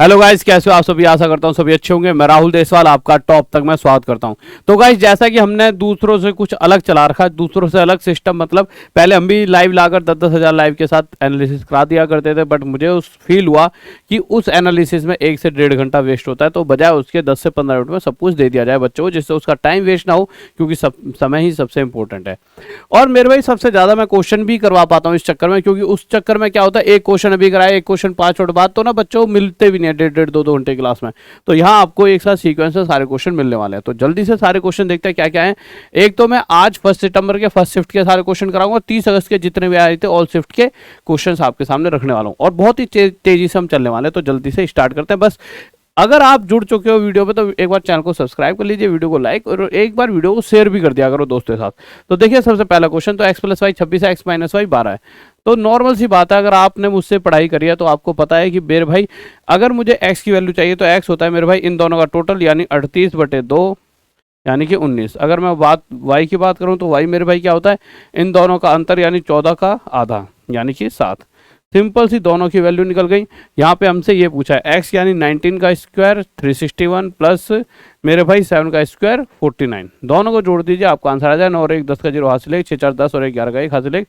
Hello guys, कैसे हो आप सभी। आशा करता हूँ सभी अच्छे होंगे। मैं राहुल देसवाल आपका टॉप तक मैं स्वागत करता हूँ। तो गाइस, जैसा कि हमने दूसरों से कुछ अलग चला रखा है, दूसरों से अलग सिस्टम, मतलब पहले हम भी लाइव लाकर 10-10 हज़ार लाइव के साथ एनालिसिस करा दिया करते थे, बट मुझे उस फील हुआ कि उस एनालिसिस में 1 से 1.5 घंटा वेस्ट होता है, तो बजाय उसके 10 से 15 मिनट में सब कुछ दे दिया जाए बच्चों को, जिससे उसका टाइम वेस्ट ना हो, क्योंकि समय ही सबसे इंपॉर्टेंट है। और मेरे भाई सबसे ज़्यादा मैं क्वेश्चन भी करवा पाता हूँ इस चक्कर में, क्योंकि उस चक्कर में क्या होता है, एक क्वेश्चन अभी कराया, एक क्वेश्चन 5 मिनट बाद, तो ना बच्चों को मिलते भी नहीं है 1.5-1.5 2-2 घंटे क्लास में। तो यहाँ आपको एक साथ सीक्वेंस से सारे क्वेश्चन मिलने वाले हैं, तो जल्दी से सारे क्वेश्चन देखते हैं क्या क्या है। एक तो मैं आज 1 सितंबर के फर्स्ट शिफ्ट के सारे क्वेश्चन कराऊंगा, 30 अगस्त के जितने भी आए थे ऑल शिफ्ट के क्वेश्चन आपके सामने रखने वाला हूँ, और बहुत ही तेजी से हम चलने वाले हैं। तो जल्दी से स्टार्ट करते हैं। बस अगर आप जुड़ चुके हो वीडियो पे, तो एक बार चैनल को सब्सक्राइब कर लीजिए, वीडियो को लाइक, और एक बार वीडियो को शेयर भी कर दिया करो दोस्तों के साथ। तो देखिए, सबसे पहला क्वेश्चन तो x + y 26 है, x - y 12 है। तो नॉर्मल सी बात है, अगर आपने मुझसे पढ़ाई करी है तो आपको पता है कि मेरे भाई अगर मुझे x की वैल्यू चाहिए तो x होता है मेरे भाई इन दोनों का टोटल, यानी 38/2 यानी कि 19। अगर मैं y की बात करूं तो y मेरे भाई क्या होता है, इन दोनों का अंतर, यानी 14 का आधा, यानी कि 7। सिंपल सी दोनों की वैल्यू निकल गई। यहाँ पे हमसे ये पूछा है x यानी 19 का स्क्वायर 361 प्लस मेरे भाई 7 का स्क्वायर 49। दोनों को जोड़ दीजिए, आपका आंसर आ जाए। 9 और 1 10 का 0 हासिल है, 6 4 10 और 1 11 का 1 हासिल है,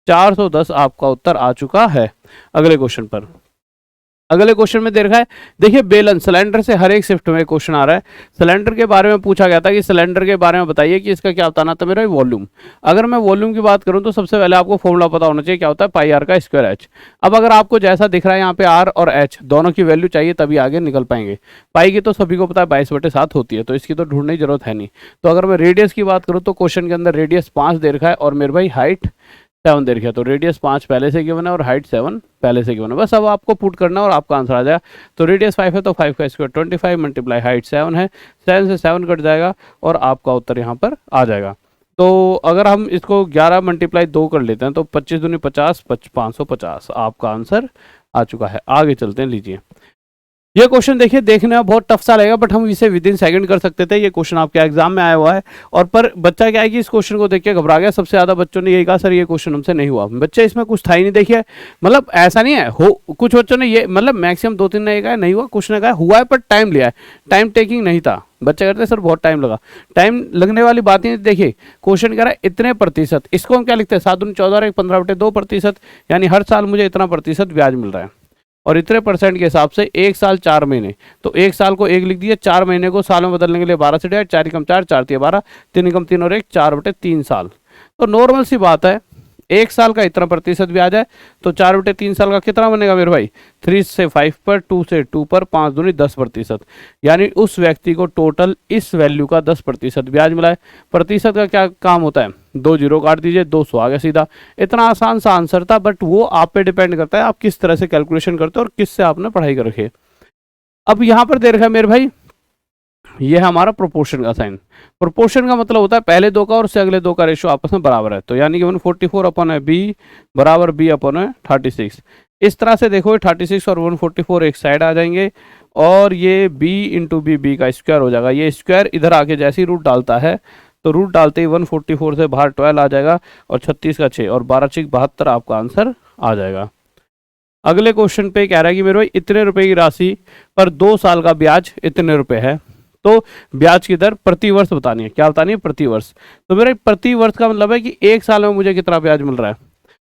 410 आपका उत्तर आ चुका है। अगले क्वेश्चन पर, अगले क्वेश्चन में दे रखा है, देखिए बेलन सिलेंडर से हर एक शिफ्ट में क्वेश्चन आ रहा है। सिलेंडर के बारे में पूछा गया था कि सिलेंडर के बारे में बताइए कि इसका क्या बताना था मेरा वॉल्यूम। अगर मैं वॉल्यूम की बात करूं तो सबसे पहले आपको फॉर्मूला पता होना चाहिए, क्या होता है पाई आर का स्क्वायर एच। अब अगर आपको जैसा दिख रहा है यहाँ पे आर और एच दोनों की वैल्यू चाहिए, तभी आगे निकल पाएंगे। पाई की तो सभी को पता है 22/7 होती है, तो इसकी तो ढूंढने की जरूरत है नहीं। तो अगर मैं रेडियस की बात करूँ तो क्वेश्चन के अंदर रेडियस 5 दे रखा है, और मेरे भाई हाइट 7 दे रखा है। तो रेडियस 5 पहले से गिवन है और हाइट 7 पहले से गिवन है। बस अब आपको पुट करना है और आपका आंसर आ जाएगा। तो रेडियस 5 है तो 5 का स्क्वायर 25 मल्टीप्लाई हाइट 7 है, 7 से 7 कट जाएगा और आपका उत्तर यहाँ पर आ जाएगा। तो अगर हम इसको 11 मल्टीप्लाई 2 कर लेते हैं तो 25 दूनी 50, 550 आपका आंसर आ चुका है। आगे चलते हैं, लीजिए ये क्वेश्चन देखिए, देखने में बहुत टफ सा लगेगा, बट हम इसे विद इन सेकंड कर सकते थे। ये क्वेश्चन आपके एग्जाम में आया हुआ है, और पर बच्चा क्या है कि इस क्वेश्चन को देख के घबरा गया। सबसे ज्यादा बच्चों ने यही कहा, सर ये क्वेश्चन हमसे नहीं हुआ। बच्चे इसमें कुछ था ही नहीं। देखिए मतलब ऐसा नहीं है, हो कुछ बच्चों ने ये मतलब मैक्सिमम 2-3 ने कहा नहीं हुआ, कुछ ने कहा हुआ है पर टाइम लिया है। टाइम टेकिंग नहीं था। बच्चे कहते हैं सर बहुत टाइम लगा। टाइम लगने वाली बात नहीं। देखिए क्वेश्चन कह रहा है इतने प्रतिशत, इसको हम क्या लिखते हैं 7 दूनी 14 और 1 15/2%, यानी हर साल मुझे इतना प्रतिशत ब्याज मिल रहा है, और इतने परसेंट के हिसाब से 1 साल 4 महीने। तो 1 साल को 1 लिख दिए, 4 महीने को साल में बदलने के लिए 12 से डिवाइड, 4 एकम 4, 4 तिया 12, 3 एकम 3 और 1 4/3 साल। तो नॉर्मल सी बात है, 1 साल का इतना प्रतिशत ब्याज है, तो 4/3 साल का कितना बनेगा मेरे भाई, 3 से 5 पर, 2 से 2 पर, 5 दूनी 10%, यानी उस व्यक्ति को टोटल इस वैल्यू का 10% ब्याज मिला है। प्रतिशत का क्या काम होता है, 2 जीरो काट दीजिए, 200 आ गया सीधा। इतना आसान सा आंसर था, बट वो आप पे डिपेंड करता है आप किस तरह से कैलकुलेशन करते हो और किससे आपने पढ़ाई कर रखी है। अब यहाँ पर दे रखा है मेरे भाई, ये है हमारा प्रोपोर्शन का साइन। प्रोपोर्शन का मतलब होता है पहले दो का और उससे अगले दो का रेशियो आपस में बराबर है। तो यानी कि 144/b बराबर b/36। इस तरह से देखो 36 और 144 एक साइड आ जाएंगे, और ये b इंटू b का स्क्वायर हो जाएगा। ये स्क्वायर इधर आके जैसे ही रूट डालता है, तो रूट डालते ही 144 से बाहर 12 आ जाएगा, और 36 का 6 और 12×6 72 आपका आंसर आ जाएगा। अगले क्वेश्चन पे कह रहा है कि मेरे भाई इतने रुपए की राशि पर 2 साल का ब्याज इतने रुपए है, तो ब्याज की दर प्रति वर्ष बतानी है। क्या बतानी है, प्रति वर्ष। तो मेरे प्रति वर्ष का मतलब है कि 1 साल में मुझे कितना ब्याज मिल रहा है।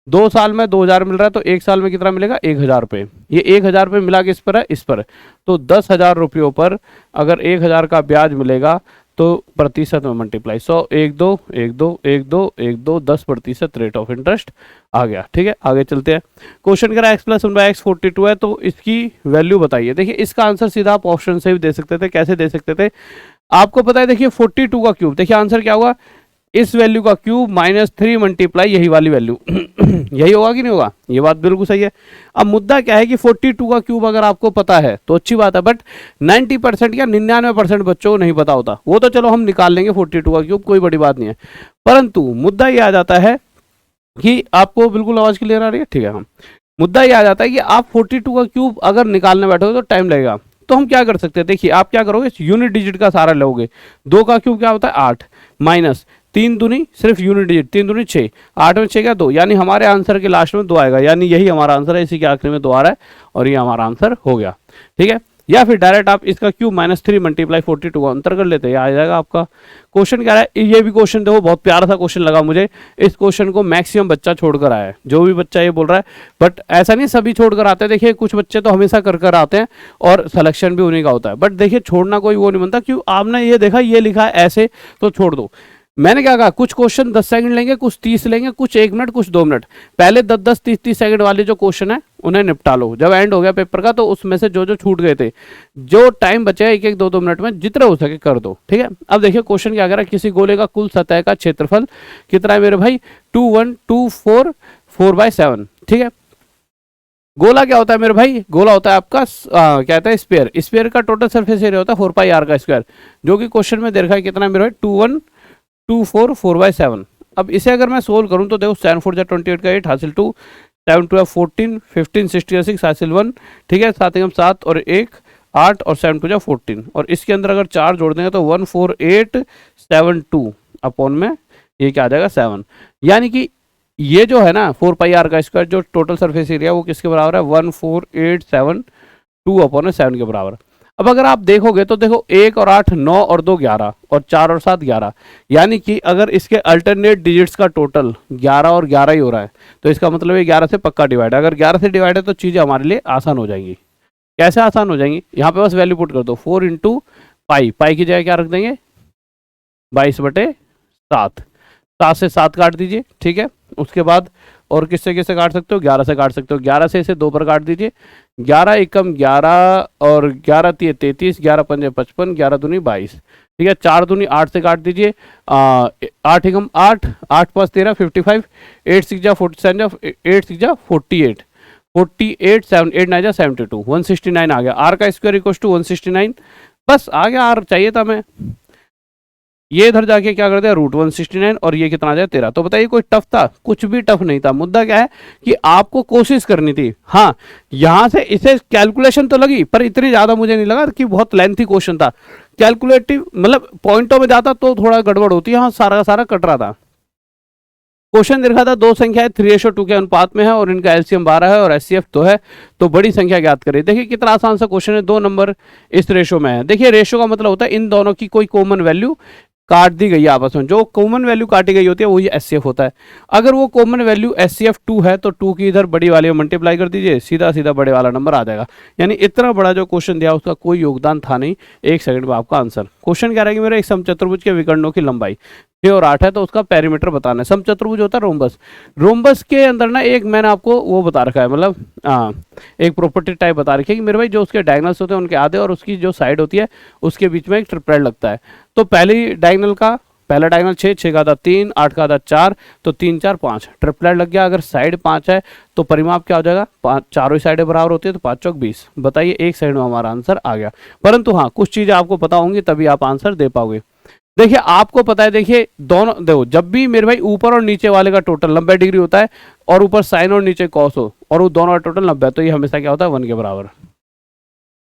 2 साल में 2000 मिल रहा है, तो 1 साल में कितना मिलेगा, 1000 रुपये। ये 1000 रुपये मिला किस पर है, इस पर है। तो 10,000 रुपयों पर अगर 1000 का ब्याज मिलेगा, तो प्रतिशत में मल्टीप्लाई 100, 1 2 1 2 1 2 1 2 10% रेट ऑफ इंटरेस्ट आ गया। ठीक है, आगे चलते हैं। क्वेश्चन कह रहा है x + 1/x 42 है, तो इसकी वैल्यू बताइए। देखिए इसका आंसर सीधा आप ऑप्शन से भी दे सकते थे। कैसे दे सकते थे, आपको पता है, देखिए 42 का क्यूब, देखिए आंसर क्या होगा, इस वैल्यू का क्यूब -3 मल्टीप्लाई यही वाली वैल्यू यही होगा कि नहीं होगा, ये बात बिल्कुल सही है। अब मुद्दा क्या है कि 42 का क्यूब अगर आपको पता है तो अच्छी बात है, बट 90% या 99% बच्चों को नहीं पता होता। वो तो चलो हम निकाल लेंगे 42 का क्यूब, कोई बड़ी बात नहीं है। परंतु मुद्दा ये आ जाता है कि आपको बिल्कुल आवाज क्लियर आ रही है, ठीक है। हम मुद्दा ये आ जाता है कि आप 42 का क्यूब अगर निकालने बैठोगे तो टाइम लगेगा। तो हम क्या कर सकते हैं, देखिए आप क्या करोगे, यूनिट डिजिट का सहारा लोगे। 2 का क्यूब क्या होता है 8, माइनस तीन दूनी सिर्फ यूनिट डिजिट, तीन दूनी 6, 8 में 6 का 2, यानी हमारे आंसर के लास्ट में 2 आएगा, यानी यही हमारा आंसर है, इसी के आखिरी में 2 आ रहा है और ये हमारा आंसर हो गया। ठीक है, या फिर डायरेक्ट आप इसका क्यूब -3 मल्टीप्लाई 42 का अंतर कर लेते हैं, आ जाएगा आपका। क्वेश्चन क्या है, ये भी क्वेश्चन देखो बहुत प्यारा सा क्वेश्चन लगा मुझे। इस क्वेश्चन को मैक्सिमम बच्चा छोड़कर आया है, जो भी बच्चा ये बोल रहा है, बट ऐसा नहीं सभी छोड़कर आते हैं। देखिए कुछ बच्चे तो हमेशा कर आते हैं और सिलेक्शन भी उन्हीं का होता है, बट देखिए छोड़ना कोई वो नहीं बनता, क्यों आपने ये देखा ये लिखा है ऐसे तो छोड़ दो। मैंने क्या कहा, कुछ क्वेश्चन 10 सेकंड लेंगे, कुछ 30 लेंगे, कुछ 1 मिनट, कुछ 2 मिनट। पहले 10-10, 30-30 सेकंड वाले जो क्वेश्चन है उन्हें निपटा लो। जब एंड हो गया पेपर का तो उसमें से जो जो छूट गए थे, जो टाइम बचे 1-1, 2-2 मिनट में जितना हो सके कर दो। ठीक है, अब देखिए क्वेश्चन क्या कह रहा है, किसी गोले का कुल सतह का क्षेत्रफल कितना है मेरे भाई, 2124 4/7। ठीक है, गोला क्या होता है मेरे भाई, गोला होता है आपका क्या कहता है स्फीयर। स्फीयर का टोटल सरफेस एरिया होता है 4πr का स्क्वायर, जो कि क्वेश्चन में दे रखा है कितना है मेरे भाई, 2124 4/7। अब इसे अगर मैं सोल्व करूं तो देखो 7 4 28 का 8 हासिल 2, 7 2 14, 15 60 6 हासिल 1। ठीक है, 7 एकम 7 और 1 8 और 7 2 14, और इसके अंदर अगर 4 जोड़ देंगे तो 14872 अपॉन में ये क्या आ जाएगा 7। यानी कि ये जो है ना 4πr का स्क्वायर, जो टोटल सरफेस एरिया वो किसके बराबर है, 14872 अपॉन 7 के बराबर। अब अगर आप देखोगे तो देखो 1 और 8 9 और 2 11 और 4 और 7 11, यानी कि अगर इसके अल्टरनेट डिजिट्स का टोटल 11 और 11 ही हो रहा है तो इसका मतलब ये 11 से पक्का डिवाइड है। अगर 11 से डिवाइड है तो चीज़ें हमारे लिए आसान हो जाएंगी। कैसे आसान हो जाएंगी, यहाँ पे बस वैल्यू पुट कर दो, 4 इंटू पाई, पाई की जगह क्या रख देंगे 22/7, 7 से 7 काट दीजिए। ठीक है, उसके बाद और किससे किससे काट सकते हो, 11 से काट सकते हो, 11 से इसे 2 पर काट दीजिए, 11 एकम 11 और 11 तिये 33, 11 पंजे 55, 11 दूनी 22। ठीक है, 4 दूनी 8 से काट दीजिए, 8 एकम 8, 8 5 13 55, 8 6 जा 47, 8 6 जा 48, 48 7 8 9 जा 72, 169 आ गया। आर का स्क्वायर इक्वल टू 169, बस आ गया, आर चाहिए था मैं। ये इधर जाके क्या कर दिया, √169, और ये कितना आ जाए 13। तो बताइए कोई टफ था, कुछ भी टफ नहीं था। मुद्दा क्या है कि आपको कोशिश करनी थी। हाँ, यहां से इसे कैलकुलेशन तो लगी, पर इतनी ज्यादा मुझे नहीं लगा कि बहुत लेंथी क्वेश्चन था। कैलकुलेटिव मतलब पॉइंटों में जाता तो थोड़ा गड़बड़ होती है, हाँ सारा का सारा कट रहा था। क्वेश्चन देखा था, दो संख्याएं 3:2 के अनुपात में है और इनका एलसीएम 12 है और एचसीएफ 2 है, तो बड़ी संख्या ज्ञात करिए। देखिए कितना आसान सा क्वेश्चन है, 2 नंबर इस रेशो में है। देखिए रेशो का मतलब होता है इन दोनों की कोई कॉमन वैल्यू काट दी गई है आपस में, जो कॉमन वैल्यू काटी गई होती है वही एचसीएफ होता है। अगर वो कॉमन वैल्यू एचसीएफ 2 है तो 2 की इधर बड़ी वाली में मल्टीप्लाई कर दीजिए, सीधा सीधा बड़े वाला नंबर आ जाएगा। यानी इतना बड़ा जो क्वेश्चन दिया उसका कोई योगदान था नहीं। 1 सेकंड में आपका आंसर। क्वेश्चन क्या रहेगा मेरे, एक समचतुर्भुज के विकर्णों की लंबाई 6 और 8 है, तो उसका पेरीमीटर बताना है। समचतुर्भुज होता है रोम्बस, रोम्बस के अंदर ना एक मैंने आपको वो बता रखा है, मतलब एक प्रॉपर्टी टाइप बता रखी है कि मेरे भाई जो उसके डायगोनल्स होते हैं उनके आधे और उसकी जो साइड होती है उसके बीच में एक ट्रिपलेट लगता है। तो पहली डायगोनल का पहला डायगोनल 6, 6 का आधा 3, 8 का आधा 4, तो 3 4 5 ट्रिपलेट लग गया। अगर साइड 5 है तो परिमाप क्या हो जाएगा, 5 चारों साइडें बराबर होती है तो 5 चौक 20। बताइए 1 सेकंड में हमारा आंसर आ गया। परंतु हाँ, कुछ चीजें आपको पता होंगी तभी आप आंसर दे पाओगे। देखिए आपको पता है, देखिए दोनों देखो, जब भी मेरे भाई ऊपर और नीचे वाले का टोटल 90 डिग्री होता है और ऊपर साइन और नीचे कॉस हो और वो दोनों का टोटल 90, तो ये हमेशा क्या होता है 1 के बराबर।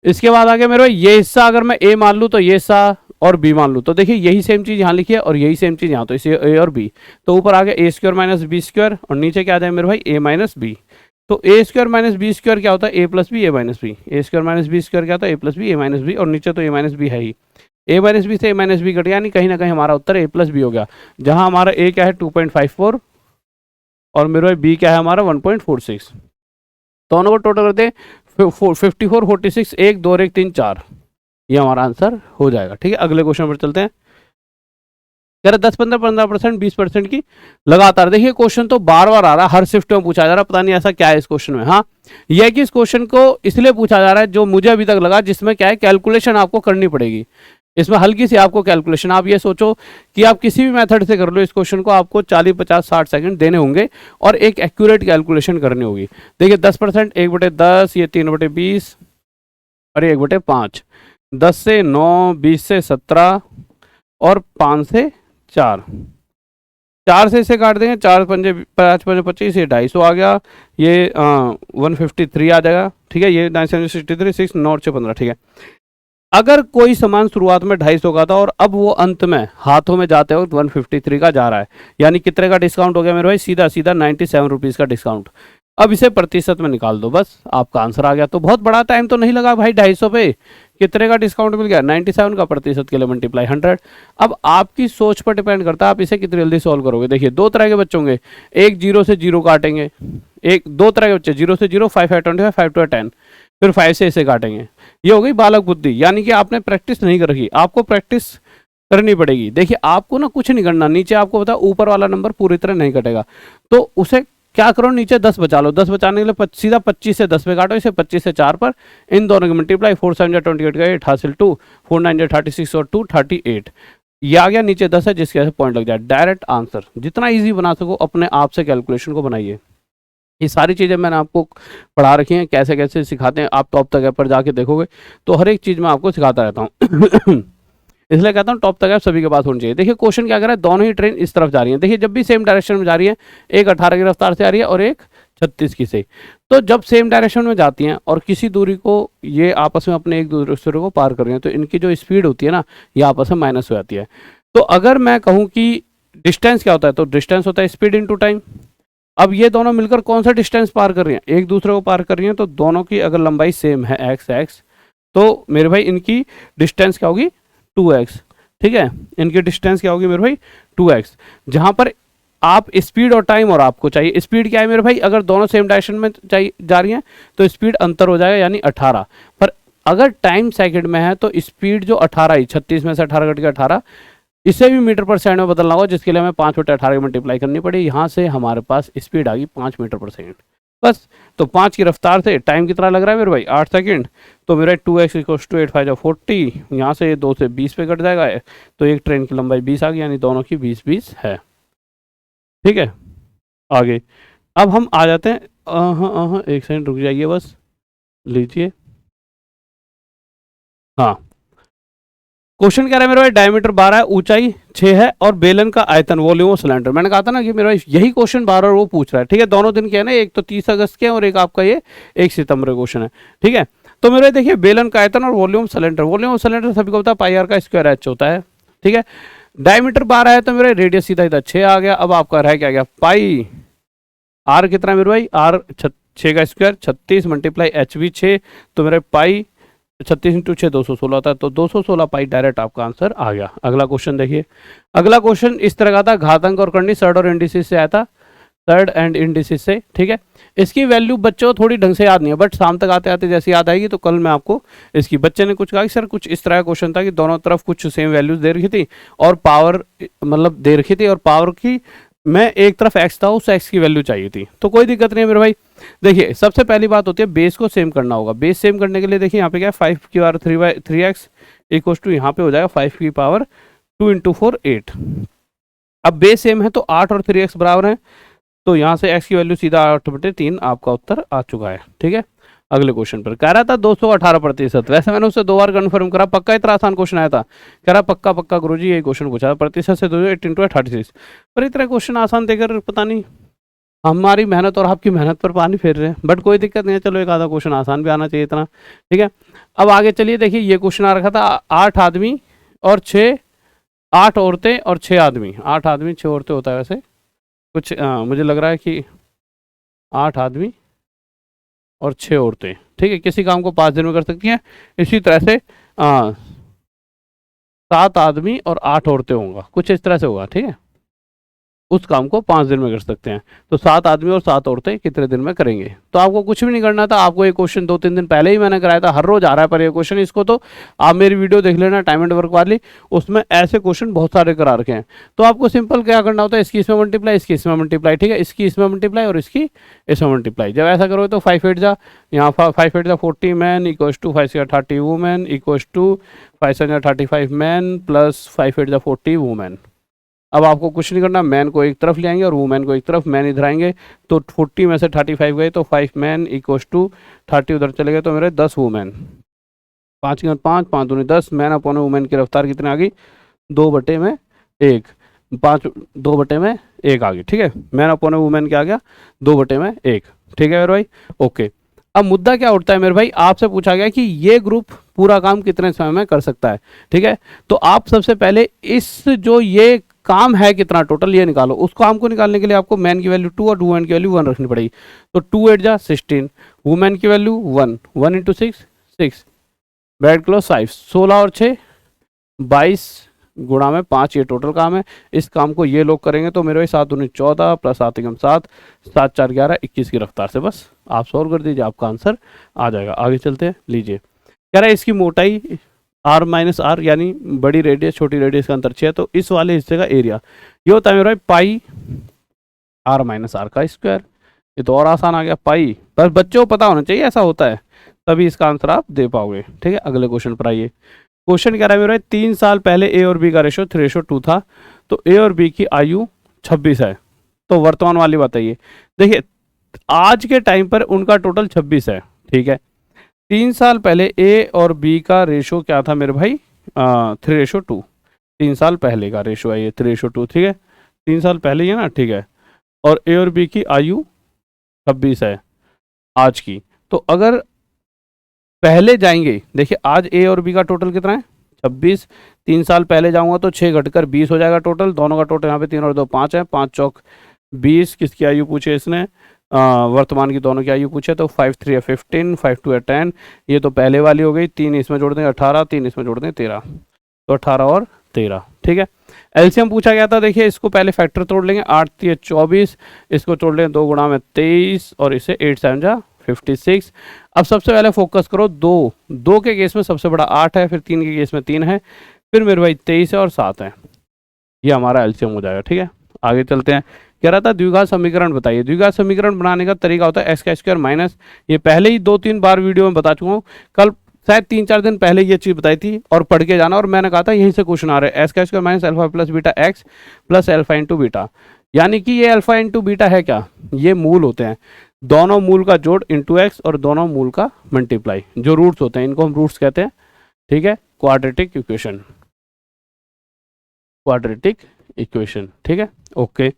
इसके बाद आगे मेरे भाई ये हिस्सा अगर मैं ए मान लूँ तो ये हिस्सा और बी मान लूँ, तो देखिए यही सेम चीज यहाँ लिखी है और यही सेम चीज यहाँ, तो इसे ए और बी, तो ऊपर आ गया ए स्क्वायर माइनस बी स्क्वायर और नीचे क्या आ जाए मेरे भाई ए माइनस बी। तो ए स्क्वायर माइनस बी स्क्वायर क्या होता है, ए प्लस बी ए माइनस बी। ए स्क्वायर माइनस बी स्क्वायर क्या होता है, ए प्लस बी ए माइनस बी, और नीचे तो ए माइनस बी है ही। ए माइनस बी से ए माइनस बी कट गया, यानी कहीं ना कहीं हमारा उत्तर ए प्लस बी हो गया। जहां हमारा ए क्या है 2.54 और मेरे भाई बी क्या है हमारा 1.46। दोनों को टोटल करते हैं 54 46 1 2 1 3 4, ये हमारा आंसर हो जाएगा। ठीक है, अगले क्वेश्चन पर चलते हैं। कह रहे 10-15-15% 20% की लगातार। देखिए क्वेश्चन तो बार बार आ रहा है, हर शिफ्ट में पूछा जा रहा है, पता नहीं ऐसा क्या है इस क्वेश्चन में। हाँ, यह कि इस क्वेश्चन को इसलिए पूछा जा रहा है जो मुझे अभी तक लगा, जिसमें क्या है कैलकुलेशन आपको करनी पड़ेगी। इसमें हल्की सी आपको कैलकुलेशन, आप ये सोचो कि आप किसी भी मेथड से कर लो इस क्वेश्चन को, आपको 40 50 60 सेकंड देने होंगे और एक एक्यूरेट कैलकुलेशन करनी होगी। देखिए 10%, 1/10, ये 3/20 और 1/5, 10 से 9, 20 से 17 और 5 से 4, 4 से इसे काट देंगे, 4 पंजे 5 पंजे 25, ये 250 आ गया, ये 153 आ जाएगा। ठीक है, ये 963 6 9 से 15। ठीक है, अगर कोई सामान शुरुआत में 250 का था और अब वो अंत में हाथों में जाते वक्त 153 का जा रहा है, यानी कितने का डिस्काउंट हो गया मेरे भाई? सीधा सीधा 97 रुपीज़ का डिस्काउंट। अब इसे प्रतिशत में निकाल दो, बस आपका आंसर आ गया। तो बहुत बड़ा टाइम तो नहीं लगा भाई, 250 पे कितने का डिस्काउंट मिल गया? 97 का, प्रतिशत के लिए मल्टीप्लाई 100। अब आपकी सोच पर डिपेंड करता है आप इसे कितनी जल्दी सॉल्व करोगे। देखिए दो तरह के बच्चे होंगे, एक 0 से 0 काटेंगे, एक दो तरह के बच्चे 0 से 0, 5 है 25, 5 to 10, फिर 5 से इसे काटेंगे। ये हो गई बालक बुद्धि, यानी कि आपने प्रैक्टिस नहीं कर रखी, आपको प्रैक्टिस करनी पड़ेगी। देखिए आपको ना कुछ नहीं करना, नीचे आपको पता ऊपर वाला नंबर पूरी तरह नहीं कटेगा, तो उसे क्या करो, नीचे 10 बचा लो। 10 बचाने के लिए सीधा 25 से 10 पे काटो, इसे 25 से 4 पर, इन दोनों की मल्टीप्लाई, 4 7 28 का 8 हासिल 2, 4 9 36 और 2 38। ये आ गया, नीचे 10 है जिसके पॉइंट लग जाए। डायरेक्ट आंसर, जितना ईजी बना सको अपने आप से कैलकुलेशन को बनाइए। ये सारी चीज़ें मैंने आपको पढ़ा रखी हैं, कैसे कैसे सिखाते हैं। आप टॉप तक ऐप पर जाके देखोगे तो हर एक चीज़ मैं आपको सिखाता रहता हूँ। इसलिए कहता हूँ टॉप तक ऐप सभी के पास होनी चाहिए। देखिए क्वेश्चन क्या कर रहा है, दोनों ही ट्रेन इस तरफ जा रही है। देखिए जब भी सेम डायरेक्शन में जा रही है, एक 18 की रफ्तार से आ रही है और एक 36 की से, तो जब सेम डायरेक्शन में जाती हैं और किसी दूरी को ये आपस में अपने एक दूसरे को पार कर रही हैं, तो इनकी जो स्पीड होती है ना, ये आपस में माइनस हो जाती है। तो अगर मैं कहूँ कि डिस्टेंस क्या होता है, तो डिस्टेंस होता है स्पीड इनटू टाइम। अब ये दोनों मिलकर कौन सा डिस्टेंस पार कर रही हैं? एक दूसरे को पार कर रही हैं, तो दोनों की अगर लंबाई सेम है x, तो मेरे भाई इनकी डिस्टेंस क्या होगी? 2x। ठीक है, इनकी डिस्टेंस क्या होगी मेरे भाई? 2x। जहां पर आप स्पीड और टाइम, और आपको चाहिए स्पीड क्या है मेरे भाई? अगर दोनों सेम डायरेक्शन में चाहिए जा रही हैं तो स्पीड अंतर हो जाएगा, यानी 18। पर अगर टाइम सेकंड में है तो स्पीड जो 18 ही, 36 में से 18 कट के 18, इसे भी मीटर पर सेकंड में बदलना होगा, जिसके लिए हमें 5/18 की मल्टीप्लाई करनी पड़ी। यहाँ से हमारे पास स्पीड आ गई 5 मीटर पर सेकंड, बस। तो 5 की रफ्तार से टाइम कितना लग रहा है मेरे भाई? 8 सेकंड। तो मेरा 2x = 8 5 40, यहाँ से 2 से 20 पे कट जाएगा, तो एक ट्रेन की लंबाई 20 आ गई, यानी दोनों की 20-20 है। ठीक है, आगे अब हम आ जाते हैं, एक सेकंड रुक जाइए, बस लीजिए। हाँ, क्वेश्चन कह रहा है मेरे भाई डायमीटर 12 है, ऊंचाई 6 है और बेलन का आयतन, वॉल्यूम ऑफ सिलेंडर। मैंने कहा था ना कि मेरे भाई यही क्वेश्चन 12 और वो पूछ रहा है। ठीक है, दोनों दिन के है ना, एक तो 30 अगस्त के और एक आपका ये 1 सितंबर का क्वेश्चन है। ठीक है, तो मेरे देखिए बेलन का आयतन और volume cylinder, volume of cylinder सभी को पता है पाई आर का स्क्वायर एच होता है। ठीक है, डायमीटर 12 है तो मेरे रेडियस सीधा इधर 6 आ गया। अब आपका रह क्या गया? पाई आर कितना है मेरे भाई? आर 6 का स्क्वायर 36 मल्टीप्लाई एच भी 6, तो मेरे पाई 36 × 6 216 होता है, तो 216 पाई डायरेक्ट आपका आंसर आ गया। अगला क्वेश्चन देखिए, अगला क्वेश्चन इस तरह का था, घातांक और करनी सर्ड और इंडिसेस से आया था, सर्ड एंड इंडिसेस से। ठीक है, इसकी वैल्यू बच्चों को थोड़ी ढंग से याद नहीं है, बट शाम तक आते आते जैसे याद आएगी तो कल मैं आपको इसकी, बच्चे ने कुछ कहा कि सर कुछ इस तरह का क्वेश्चन था कि दोनों तरफ कुछ सेम वैल्यूज दे रखी थी और पावर मतलब दे रखी थी, और पावर की मैं एक तरफ x था, उस x की वैल्यू चाहिए थी। तो कोई दिक्कत नहीं है मेरे भाई। देखिए सबसे पहली बात होती है बेस को सेम करना होगा। बेस सेम करने के लिए देखिए यहाँ पे क्या है, 5 की पावर 3x इक्वल टू, यहाँ पे हो जाएगा 5 की पावर 2 × 4 8। अब बेस सेम है तो 8 और 3x बराबर है, तो यहाँ से x की वैल्यू सीधा 8/3 आपका उत्तर आ चुका है। ठीक है, अगले क्वेश्चन पर कह रहा था 218%। वैसे मैंने उससे 2 बार कन्फर्म करा, पक्का इतना आसान क्वेश्चन आया था? कह रहा पक्का पक्का गुरुजी यही क्वेश्चन पूछा था, प्रतिशत से 8 × 36। पर इतना क्वेश्चन आसान देकर पता नहीं हमारी मेहनत और आपकी मेहनत पर पानी फेर रहे हैं, बट कोई दिक्कत नहीं है, चलो एक आधा क्वेश्चन आसान भी आना चाहिए इतना। ठीक है, अब आगे चलिए। देखिए ये क्वेश्चन आ रखा था 8 आदमी और 6, 8 औरतें और 6 आदमी, 8 आदमी 6 औरतें होता है वैसे कुछ, मुझे लग रहा है कि 8 आदमी और 6 औरतें। ठीक है, किसी काम को 5 दिन में कर सकती हैं। इसी तरह से 7 आदमी और 8 औरतें होंगे, कुछ इस तरह से होगा। ठीक है, उस काम को 5 दिन में कर सकते हैं, तो 7 आदमी और 7 औरतें कितने दिन में करेंगे? तो आपको कुछ भी नहीं करना था, आपको ये क्वेश्चन 2-3 दिन पहले ही मैंने कराया था, हर रोज आ रहा है पर ये क्वेश्चन, इसको तो आप मेरी वीडियो देख लेना टाइम एंड वर्क वाली, उसमें ऐसे क्वेश्चन बहुत सारे करा रखे हैं। तो आपको सिंपल क्या करना होता है, इसकी इसमें मल्टीप्लाई, इसकी इसमें मल्टीप्लाई। ठीक है, इसकी इसमें मल्टीप्लाई और इसकी इसमें मल्टीप्लाई। जब ऐसा करोगे तो 5 8 जा, यहाँ 5 8 जा 40 man equals to 5 6 30 women equals to 5 7 35 man plus 5 8 जा 40 वुमेन। अब आपको कुछ नहीं करना, मैन को एक तरफ ले आएंगे और वुमेन को एक तरफ, मैन इधर आएंगे तो 40 में से 35 गए तो 5 मैन इक्वल्स टू 30 उधर चले गए तो मेरे 10 वुमेन। 5 के 5 5 दूनी 10, मैन अपॉन वुमेन की रफ्तार कितनी आ गई? 2/1, 5 2/1 आ गई। ठीक है, मैन अपॉन वुमेन क्या आ गया? 2/1। ठीक है मेरे भाई, ओके। अब मुद्दा क्या उठता है मेरे भाई, आपसे पूछा गया कि ये ग्रुप पूरा काम कितने समय में कर सकता है, ठीक है। तो आप सबसे पहले इस जो ये काम है कितना टोटल ये निकालो। उस काम को निकालने के लिए आपको मैन की वैल्यू 2 और वुमेन की वैल्यू 1 रखनी पड़ेगी। तो 2 8 जा 16, वुमेन की वैल्यू 1, 1 इंटू 6 6, ब्रैकेट क्लोज 5, 16 और 6 22 गुणा में 5 ये टोटल काम है। इस काम को ये लोग करेंगे तो मेरे भाई 7 दूनी 14 प्लस 7 एकम 7, 7 4 11 21 की रफ्तार से बस आप सॉल्व कर दीजिए, आपका आंसर आ जाएगा। आगे चलते हैं, लीजिए कह रहा है इसकी मोटाई r माइनस आर यानी बड़ी रेडियस छोटी रेडियस का अंतर 6 है, तो इस वाले हिस्से का एरिया ये होता है मेरे भाई पाई r माइनस आर का स्क्वायर। ये तो और आसान आ गया, पाई, पर बच्चों को पता होना चाहिए ऐसा होता है, तभी इसका आंसर आप दे पाओगे, ठीक है। अगले क्वेश्चन पर आइए। क्वेश्चन कह रहा है मेरे भाई 3 साल पहले ए और बी का रेशो 3:2 था, तो ए और बी की आयु 26 है, तो वर्तमान वाली बताइए। देखिए आज के टाइम पर उनका टोटल 26 है, ठीक है। 3 साल पहले ए और बी का रेशो क्या था मेरे भाई, 3:2। 3 साल पहले का रेशो है ये 3:2, ठीक है। 3 साल पहले ही है ना, ठीक है। और ए और बी की आयु 26 है आज की। तो अगर पहले जाएंगे, देखिए आज ए और बी का टोटल कितना है 26, 3 साल पहले जाऊंगा तो 6 घटकर 20 हो जाएगा टोटल, दोनों का टोटल यहाँ पे 3 और 2 5 है, 5 चौक 20। किसकी आयु पूछे इसने, वर्तमान की दोनों की आयु पूछे, तो 5 3 है 15, 5 2 है 10, ये तो पहले वाली हो गई, 3 इसमें जोड़ देंगे 18, 3 इसमें जोड़ देंगे 13, तो 18 और 13, ठीक है। एलसीएम पूछा गया था, देखिए इसको पहले फैक्टर तोड़ लेंगे, 8 3 24, इसको तोड़ लेंगे 2 गुणा में 23 और इसे 8 7 जा 56। अब सबसे पहले फोकस करो दो के केस में सबसे बड़ा 8 है, फिर 3 के केस में 3 है, फिर मेरे भाई 23 है और 7 है, ये हमारा एलसीएम हो जाएगा, ठीक है। आगे चलते हैं। कह रहा था द्विघात समीकरण बताइए। द्विघात समीकरण बनाने का तरीका होता है एक्स का स्क्वायर माइनस, ये पहले ही 2-3 बार वीडियो में बता चुका हूँ, कल शायद 3-4 दिन पहले ये चीज़ बताई थी और पढ़ के जाना, और मैंने कहा था यहीं से क्वेश्चन आ रहे हैं, एक्स का square minus alpha plus beta x plus alpha into beta, यानी कि ये अल्फा इंटू बीटा है क्या, ये मूल होते हैं, दोनों मूल का जोड़ इंटू एक्स और दोनों मूल का मल्टीप्लाई, जो रूट्स होते हैं इनको हम रूट्स कहते हैं, ठीक है। क्वाड्रेटिक इक्वेशन, क्वाड्रेटिक इक्वेशन, ठीक है, ओके।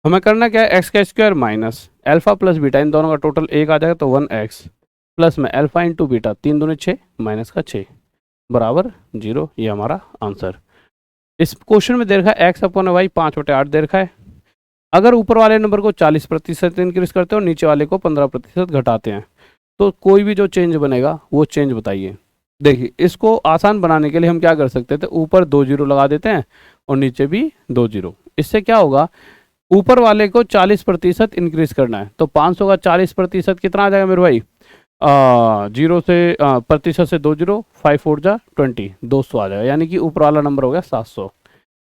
हमें करना क्या है, एक्स का square minus alpha plus beta, इन दोनों का टोटल 1 आ जाएगा, तो 1x प्लस में अल्फा इंटू बीटा, 3 दूनी 6 माइनस का 6 बराबर 0, ये हमारा आंसर। इस क्वेश्चन में दे रखा है एक्स अपॉन वाई 5/8 दे रखा है। अगर ऊपर वाले नंबर को 40% इंक्रीज करते हो और नीचे वाले को 15% घटाते हैं, तो कोई भी जो चेंज बनेगा वो चेंज बताइए। देखिए इसको आसान बनाने के लिए हम क्या कर सकते थे, ऊपर 2 जीरो लगा देते हैं और नीचे भी 2 जीरो। इससे क्या होगा, ऊपर वाले को 40% इंक्रीज करना है, तो 500 का 40% कितना आ जाएगा मेरे भाई, जीरो से प्रतिशत से 2 जीरो, 5 4 जा 20, 200 आ जाएगा, यानी कि ऊपर वाला नंबर हो गया 700।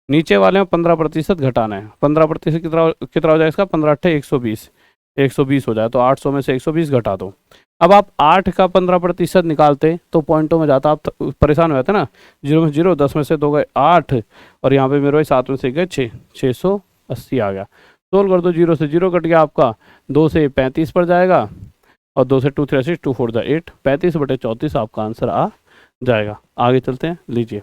नीचे वाले में 15% घटाना है, 15% कितना कितना हो जाएगा इसका, 15 8 120, 120 हो जाए, तो 800 में से 120 घटा दो। अब आप 8 का 15% निकालते तो पॉइंटों में जाता, आप परेशान हो जाते ना, 0 में 0, 10 में से 2 गए 8, और यहाँ पे मेरे भाई 7 में से गए 6, 680 आ गया। सोल्व कर दो, 0 से 0 कट गया आपका, 2 से 35 पर जाएगा, और 2 से 2 3 6 2 4 8, 35/34 आपका आंसर आ जाएगा। आगे चलते हैं, लीजिए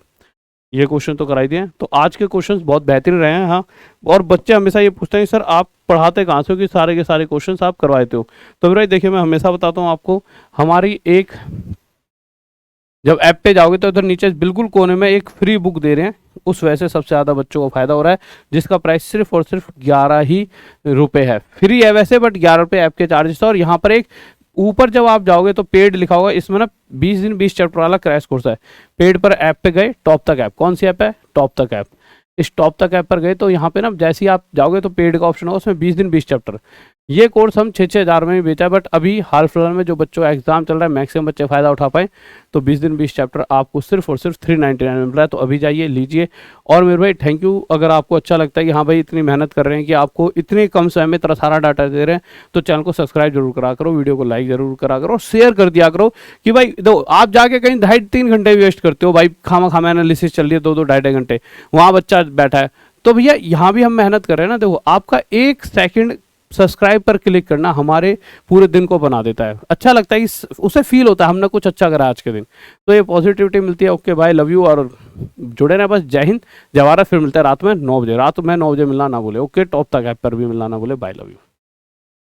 ये क्वेश्चन तो कराई दिए। तो आज के क्वेश्चंस बहुत बेहतरीन रहे हैं, हाँ, और बच्चे हमेशा ये पूछते हैं सर आप पढ़ाते कहाँ से हो कि सारे के सारे क्वेश्चंस आप करवाते हो। तो मेरा देखिए मैं हमेशा बताता हूँ आपको, हमारी एक जब ऐप पे जाओगे तो इधर नीचे बिल्कुल कोने में एक फ्री बुक दे रहे हैं, उस वजह से सबसे ज़्यादा बच्चों को फायदा हो रहा है, जिसका प्राइस सिर्फ और सिर्फ 11 ही रुपये है। फ्री है वैसे, बट 11 रुपये ऐप के चार्जेस है। और यहाँ पर एक ऊपर जब आप जाओगे तो पेड लिखा होगा, इसमें ना 20 दिन 20 चैप्टर वाला क्रैश कोर्स है। पेड पर ऐप पे गए, टॉप तक ऐप, कौन सी ऐप है, टॉप तक ऐप, इस टॉप तक ऐप पर गए तो यहाँ पे ना जैसे ही आप जाओगे तो पेड का ऑप्शन होगा, उसमें 20 दिन 20 चैप्टर। ये कोर्स हम 6-6 हज़ार में ही बेचा है, बट अभी हाल फिलहाल में जो बच्चों का एग्जाम चल रहा है मैक्सिमम बच्चे फ़ायदा उठा पाए, तो 20 दिन 20 चैप्टर आपको सिर्फ और सिर्फ 399 में मिल रहा है। तो अभी जाइए लीजिए। और मेरे भाई थैंक यू, अगर आपको अच्छा लगता है कि हाँ भाई इतनी मेहनत कर रहे हैं कि आपको इतने कम समय में इतना सारा डाटा दे रहे हैं, तो चैनल को सब्सक्राइब जरूर करा करो, वीडियो को लाइक जरूर करा करो, शेयर कर दिया करो कि भाई दो आप जाके कहीं 2.5-3 घंटे वेस्ट करते हो भाई, खामा एनालिसिस चल रही है 2-2 2.5 घंटे, वहाँ बच्चा बैठा है, तो भैया यहाँ भी हम मेहनत कर रहे हैं ना। देखो आपका 1 सेकंड सब्सक्राइब पर क्लिक करना हमारे पूरे दिन को बना देता है, अच्छा लगता है, उसे फील होता है हमने कुछ अच्छा करा आज के दिन, तो ये पॉजिटिविटी मिलती है। ओके बाय, लव यू, और जुड़े रहे बस। जय हिंद, जवाहर, फिर मिलते हैं रात में 9 बजे, रात में 9 बजे मिलना ना भूले। ओके, टॉप तक ऐप पर भी मिलना ना भूले। Bye, love you.